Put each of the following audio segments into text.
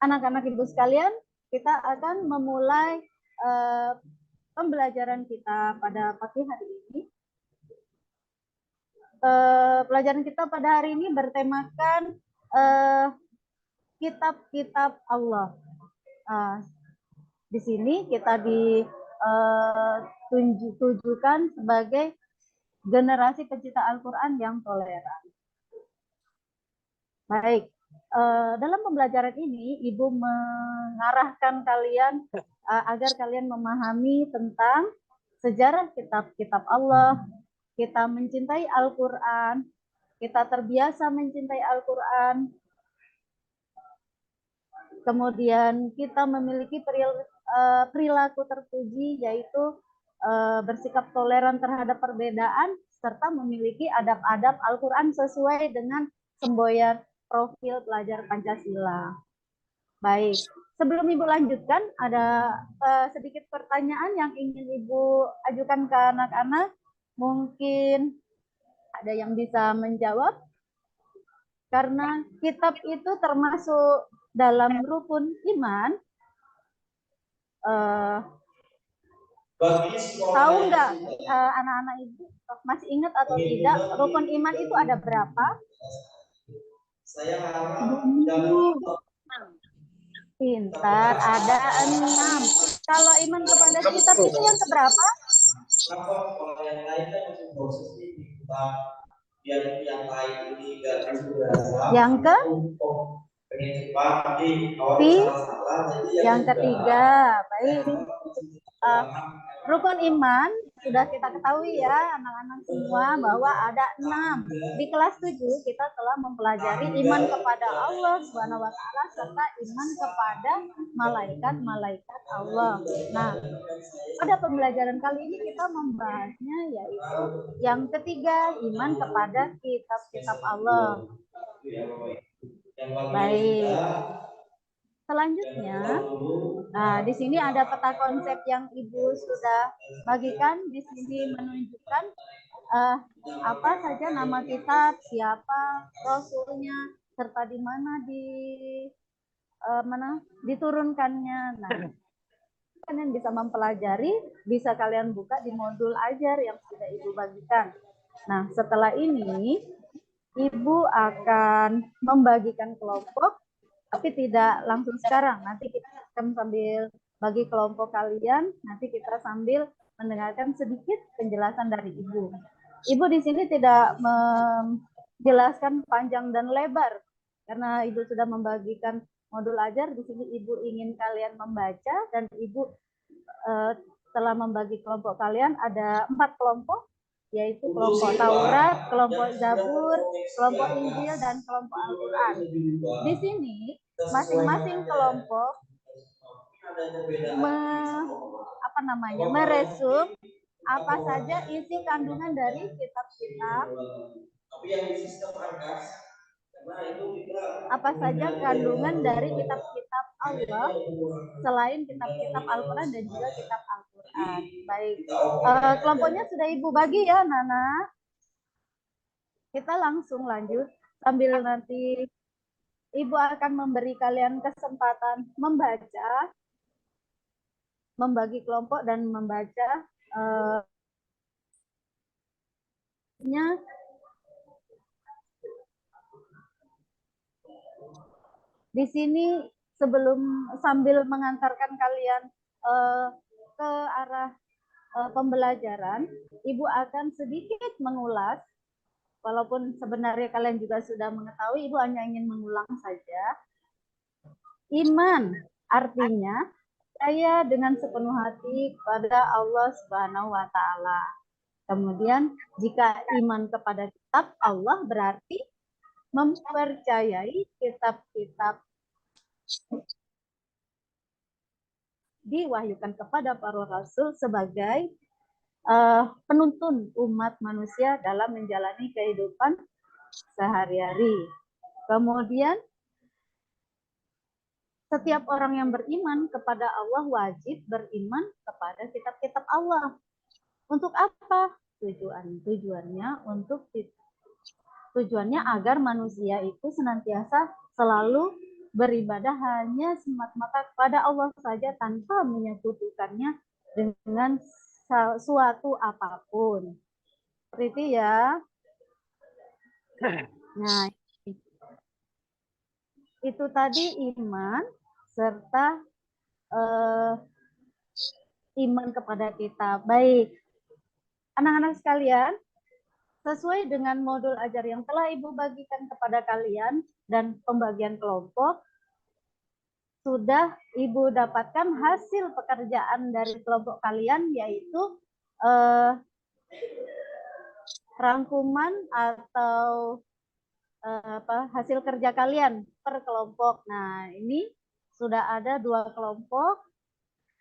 Anak-anak ibu sekalian, kita akan memulai pembelajaran kita pada pagi hari ini. Pelajaran kita pada hari ini bertemakan kitab-kitab Allah. Di sini kita ditujukan sebagai generasi pecinta Al-Quran yang toleran. Baik, dalam pembelajaran ini Ibu mengarahkan kalian agar kalian memahami tentang sejarah kitab-kitab Allah, kita mencintai Al-Quran, kita terbiasa mencintai Al-Quran, kemudian kita memiliki perilaku terpuji, yaitu bersikap toleran terhadap perbedaan, serta memiliki adab-adab Al-Quran sesuai dengan semboyan profil pelajar Pancasila. Baik, sebelum Ibu lanjutkan, ada sedikit pertanyaan yang ingin Ibu ajukan ke anak-anak. Mungkin ada yang bisa menjawab? Karena kitab itu termasuk dalam rukun iman. Tahu nggak anak-anak Ibu masih ingat atau tidak rukun iman itu ada berapa? Pintar, ada 6. Kalau iman kepada kitab itu yang keberapa? Yang ke? Yang ketiga. Baik. Rukun iman sudah kita ketahui ya anak-anak semua bahwa ada 6. Di kelas 7 kita telah mempelajari iman kepada Allah Subhanahu wa taala serta iman kepada malaikat-malaikat Allah. Nah, pada pembelajaran kali ini kita membahasnya yaitu yang ketiga, iman kepada kitab-kitab Allah. Baik. Selanjutnya, di sini ada peta konsep yang Ibu sudah bagikan. Di sini menunjukkan apa saja nama kitab, siapa rasulnya, serta di mana diturunkannya. Nah, kalian bisa mempelajari, bisa kalian buka di modul ajar yang sudah Ibu bagikan. Nah, setelah ini Ibu akan membagikan kelompok, tapi tidak langsung sekarang. Nanti kita akan sambil bagi kelompok kalian, nanti kita sambil mendengarkan sedikit penjelasan dari Ibu. Ibu di sini tidak menjelaskan panjang dan lebar, karena Ibu sudah membagikan modul ajar. Di sini Ibu ingin kalian membaca, dan Ibu telah membagi kelompok kalian ada 4 kelompok, yaitu kelompok Taurat, kelompok Zabur, kelompok Injil, dan kelompok Al-Quran. Di sini masing-masing kelompok meresum apa saja isi kandungan dari kitab-kitab, apa saja kandungan dari kitab-kitab Allah selain kitab-kitab Al-Quran dan juga kitab Al-Quran. Baik, kelompoknya sudah Ibu bagi ya, Nana. Kita langsung lanjut sambil nanti Ibu akan memberi kalian kesempatan membaca, membagi kelompok dan membaca di sini. Sambil mengantarkan kalian ke arah pembelajaran, Ibu akan sedikit mengulas, walaupun sebenarnya kalian juga sudah mengetahui, Ibu hanya ingin mengulang saja. Iman artinya percaya dengan sepenuh hati kepada Allah Subhanahu wa taala. Kemudian jika iman kepada kitab Allah berarti mempercayai kitab-kitab diwahyukan kepada para rasul sebagai penuntun umat manusia dalam menjalani kehidupan sehari-hari. Kemudian setiap orang yang beriman kepada Allah wajib beriman kepada kitab-kitab Allah. Untuk apa? Tujuannya agar manusia itu senantiasa selalu beribadah hanya semata-mata kepada Allah saja tanpa menyekutukannya dengan suatu apapun. Seperti itu ya. Nah, itu tadi iman serta iman kepada kita. Baik, anak-anak sekalian, sesuai dengan modul ajar yang telah Ibu bagikan kepada kalian dan pembagian kelompok, sudah Ibu dapatkan hasil pekerjaan dari kelompok kalian, yaitu rangkuman atau hasil kerja kalian per kelompok. Nah, ini sudah ada 2 kelompok.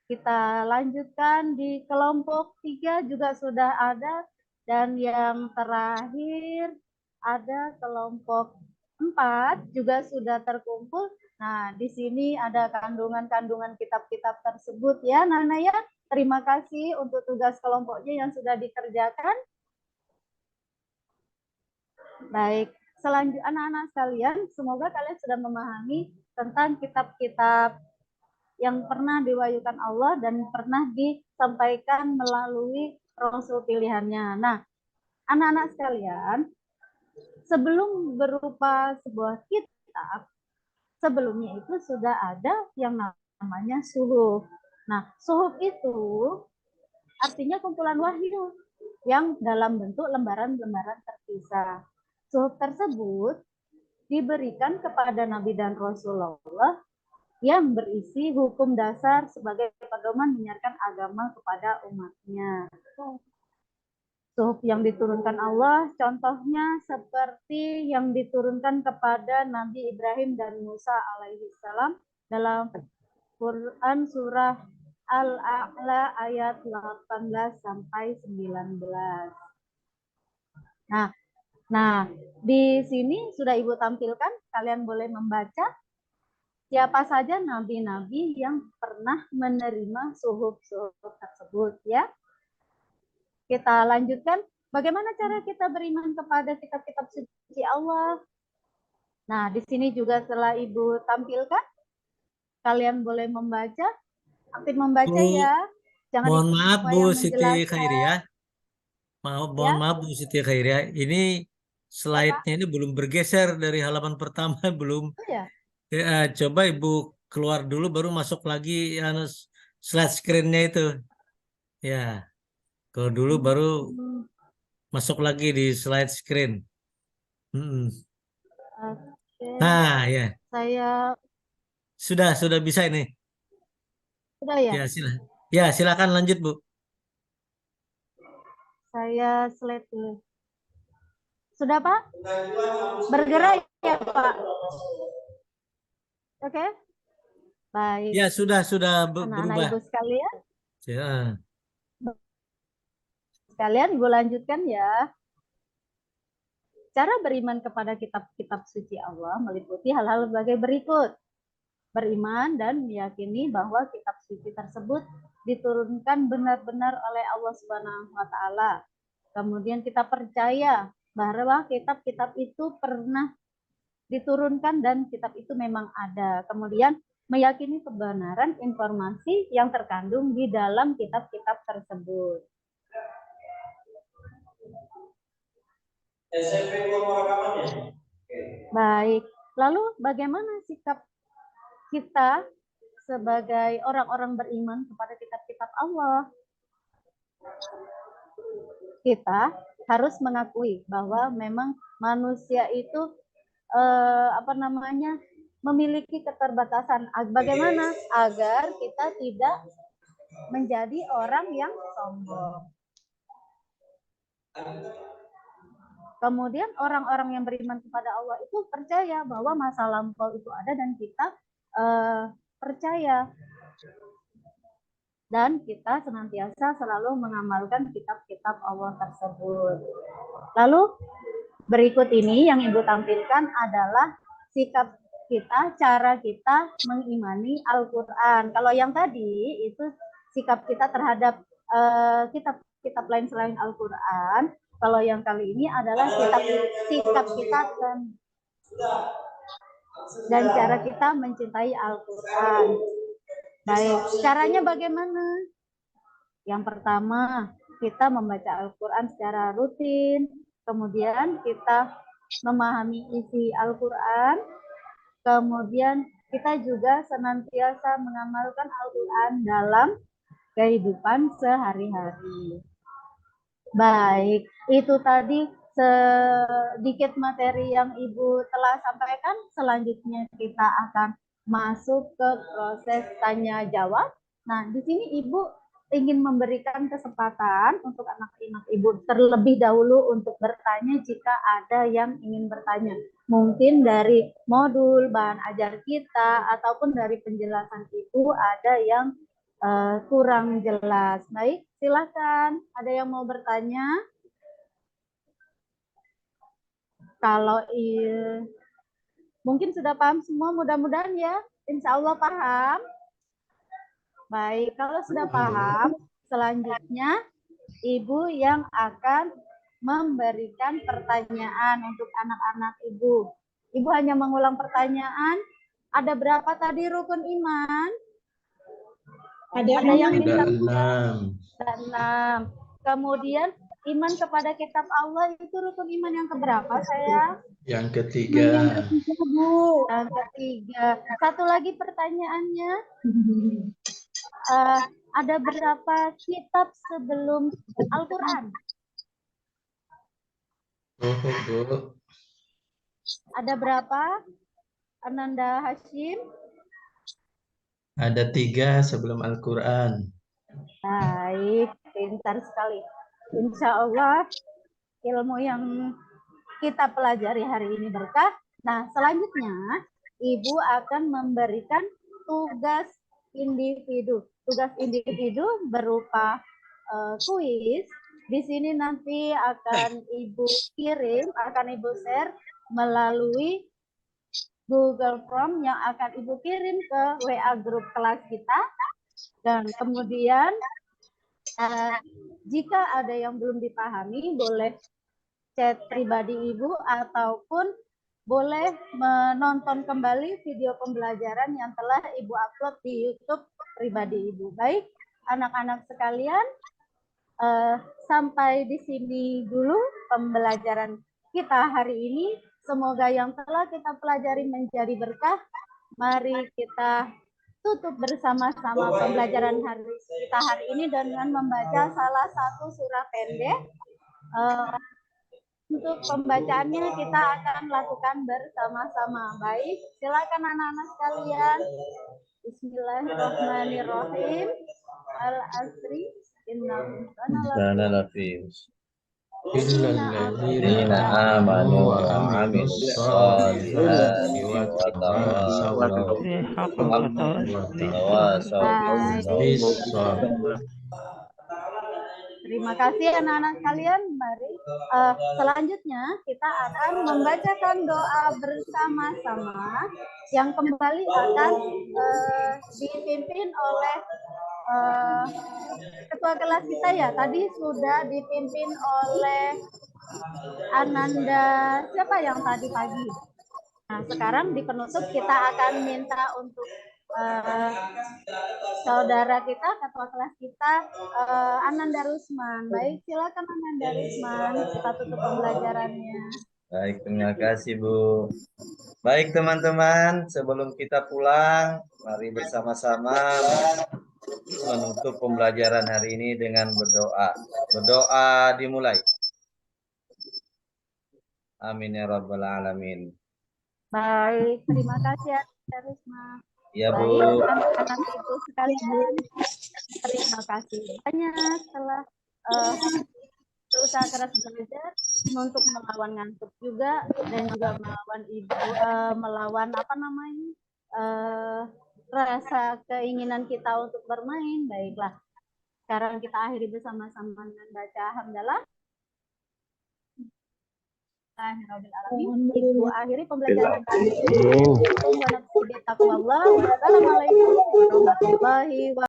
Kita lanjutkan di kelompok 3 juga sudah ada. Dan yang terakhir ada kelompok 4 juga sudah terkumpul. Nah, di sini ada kandungan-kandungan kitab-kitab tersebut ya, Nana ya. Terima kasih untuk tugas kelompoknya yang sudah dikerjakan. Baik, selanjutnya anak-anak sekalian, semoga kalian sudah memahami tentang kitab-kitab yang pernah diwahyukan Allah dan pernah disampaikan melalui Rasul pilihannya. Nah, anak-anak sekalian, sebelum berupa sebuah kitab, sebelumnya itu sudah ada yang namanya suhuf. Nah, suhuf itu artinya kumpulan wahyu yang dalam bentuk lembaran-lembaran terpisah. Suhuf tersebut diberikan kepada Nabi dan Rasulullah yang berisi hukum dasar sebagai pedoman menyiarkan agama kepada umatnya. Suhuf yang diturunkan Allah, contohnya seperti yang diturunkan kepada Nabi Ibrahim dan Musa alaihissalam dalam Quran surah Al-A'la ayat 18 sampai 19. Nah, di sini sudah Ibu tampilkan, kalian boleh membaca siapa saja nabi-nabi yang pernah menerima suhuf-suhuf tersebut ya. Kita lanjutkan, bagaimana cara kita beriman kepada kitab-kitab suci Allah. Nah, di sini juga telah Ibu tampilkan. Kalian boleh membaca, aktif membaca Bu, ya. Jangan mohon maaf Bu yang Siti Khairia. Mohon ya. maaf Bu Siti Khairia. Ini Ya, Pak. slide-nya ini belum bergeser dari halaman pertama, belum. Oh, ya. Coba Ibu keluar dulu baru masuk lagi slide screen-nya itu. Ya, kalau dulu baru masuk lagi di slide screen. Oke. Nah, ya. Saya Sudah bisa ini. sudah ya. Silakan lanjut Bu. Saya slide dulu. Sudah Pak? Bergerak ya Pak? Oke. Baik. Ya, sudah Anak-anak berubah. Ibu sekalian. Ya. Sekalian Ibu lanjutkan ya. Cara beriman kepada kitab-kitab suci Allah meliputi hal-hal sebagai berikut. Beriman dan meyakini bahwa kitab suci tersebut diturunkan benar-benar oleh Allah Subhanahu wa taala. Kemudian kita percaya bahwa kitab-kitab itu pernah diturunkan dan kitab itu memang ada. Kemudian meyakini kebenaran informasi yang terkandung di dalam kitab-kitab tersebut. Baik, lalu bagaimana sikap kita sebagai orang-orang beriman kepada kitab-kitab Allah? Kita harus mengakui bahwa memang manusia itu memiliki keterbatasan. Bagaimana agar kita tidak menjadi orang yang sombong. Kemudian orang-orang yang beriman kepada Allah itu percaya bahwa masa lampau itu ada dan kita percaya. Dan kita senantiasa selalu mengamalkan kitab-kitab Allah tersebut. Lalu berikut ini yang Ibu tampilkan adalah sikap kita, cara kita mengimani Al-Quran. Kalau yang tadi itu sikap kita terhadap kitab-kitab lain selain Al-Quran. Kalau yang kali ini adalah sikap kita dan cara kita mencintai Al-Quran. Baik, caranya bagaimana? Yang pertama, kita membaca Al-Quran secara rutin, kemudian kita memahami isi Al-Quran, kemudian kita juga senantiasa mengamalkan Al-Quran dalam kehidupan sehari-hari. Baik, itu tadi sedikit materi yang Ibu telah sampaikan. Selanjutnya kita akan masuk ke proses tanya jawab. Nah, di sini Ibu ingin memberikan kesempatan untuk anak-anak Ibu terlebih dahulu untuk bertanya jika ada yang ingin bertanya. Mungkin dari modul bahan ajar kita ataupun dari penjelasan Ibu ada yang kurang jelas. Baik, silakan. Ada yang mau bertanya? Kalau mungkin sudah paham semua, mudah-mudahan ya. Insya Allah paham. Baik, kalau sudah paham, selanjutnya Ibu yang akan memberikan pertanyaan untuk anak-anak Ibu. Ibu hanya mengulang pertanyaan. Ada berapa tadi rukun iman? Ada yang minta 6. Kemudian iman kepada kitab Allah itu rukun iman yang keberapa saya? Yang ketiga. Bu. Yang ketiga. Satu lagi pertanyaannya. Ada berapa kitab sebelum Al-Quran? Bu. Ada berapa? Ananda Hashim? Ada 3 sebelum Al-Quran. Baik, pintar sekali. Insya Allah ilmu yang kita pelajari hari ini berkah. Nah, selanjutnya Ibu akan memberikan tugas individu. Tugas individu berupa kuis. Di sini nanti akan Ibu kirim, akan Ibu share melalui Google Form yang akan Ibu kirim ke WA grup kelas kita. Dan kemudian jika ada yang belum dipahami, boleh chat pribadi Ibu ataupun boleh menonton kembali video pembelajaran yang telah Ibu upload di YouTube pribadi Ibu. Baik, anak-anak sekalian, sampai di sini dulu pembelajaran kita hari ini. Semoga yang telah kita pelajari menjadi berkah. Mari kita tutup bersama-sama pembelajaran kita hari ini dengan membaca salah satu surah pendek. Untuk pembacaannya kita akan lakukan bersama-sama. Baik, silakan anak-anak sekalian. Bismillahirrahmanirrahim. Al-asri innal insana lafi Illalladzina amanu wa amilus solihati wa tawasaw. Terima kasih anak-anak sekalian. Mari selanjutnya kita akan membacakan doa bersama-sama yang kembali akan dipimpin oleh ketua kelas kita ya. Tadi sudah dipimpin oleh Ananda. Siapa yang tadi pagi? Nah, sekarang di penutup kita akan minta untuk saudara kita, ketua kelas kita, Ananda Rusman. Baik, silakan Ananda Rusman. Kita tutup pembelajarannya. Baik, terima kasih Bu. Baik teman-teman, sebelum kita pulang, mari bersama-sama menutup pembelajaran hari ini dengan berdoa. Berdoa dimulai. Amin ya rabbal alamin. Baik, terima kasih Ananda Rusman. Ya Bu. Baik, anak-anak Ibu sekalian, terima kasih banyak telah berusaha keras belajar untuk melawan ngantuk juga dan juga melawan melawan rasa keinginan kita untuk bermain. Baiklah, sekarang kita akhiri bersama-sama dengan baca alhamdulillah. Ibu akhiri pembelajaran kali ini. Wassalamualaikum warahmatullahi wabarakatuh.